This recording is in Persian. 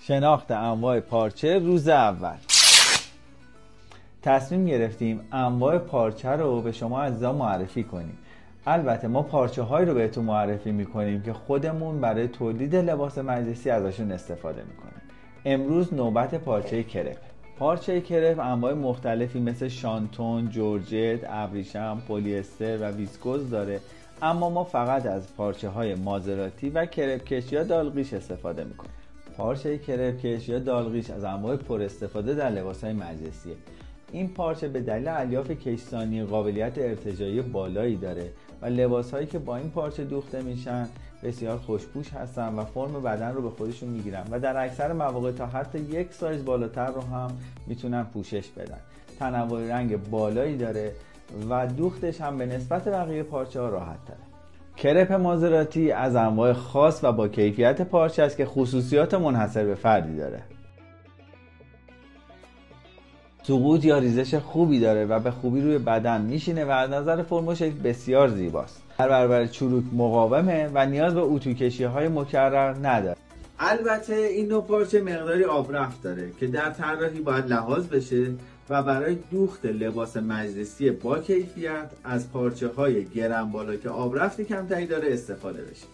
شناخت انواع پارچه روز اول. تصمیم گرفتیم انواع پارچه رو به شما عزیزان معرفی کنیم. البته ما پارچه هایی رو بهتون معرفی میکنیم که خودمون برای تولید لباس مجلسی ازشون استفاده میکنیم. امروز نوبت پارچه کرپ. پارچه کرپ انواع مختلفی مثل شانتون، جورجت، ابریشم، پلی استر و ویسکوز داره، اما ما فقط از پارچه های مازراتی و کرپ کش یا دالغیش استفاده میکنیم. پارچه کرپ کش یا دالغیش از انواع پر استفاده در لباس های مجلسیه. این پارچه به دلیل الیاف کشسانی قابلیت ارتجاعی بالایی داره و لباس هایی که با این پارچه دوخته میشن بسیار خوشپوش هستن و فرم بدن رو به خودشون میگیرن و در اکثر مواقع تا حتی یک سایز بالاتر رو هم میتونن پوشش بدن. تنوع رنگ بالایی داره و دوختش هم به نسبت بقیه پارچه ها راحت تره. کرپ مازراتی از انواع خاص و با کیفیت پارچه است که خصوصیات منحصر به فردی داره. سقوط یا ریزش خوبی داره و به خوبی روی بدن میشینه و از نظر فرم و شکل بسیار زیباست. در برابر چروک مقاومه و نیاز به اتو کشی های مکرر نداره. البته این نوع پارچه مقداری آبرفت داره که در طراحی باید لحاظ بشه و برای دوخت لباس مجلسی با کیفیت از پارچه های گرم بالا که آبرفتی کمتری داره استفاده بشه.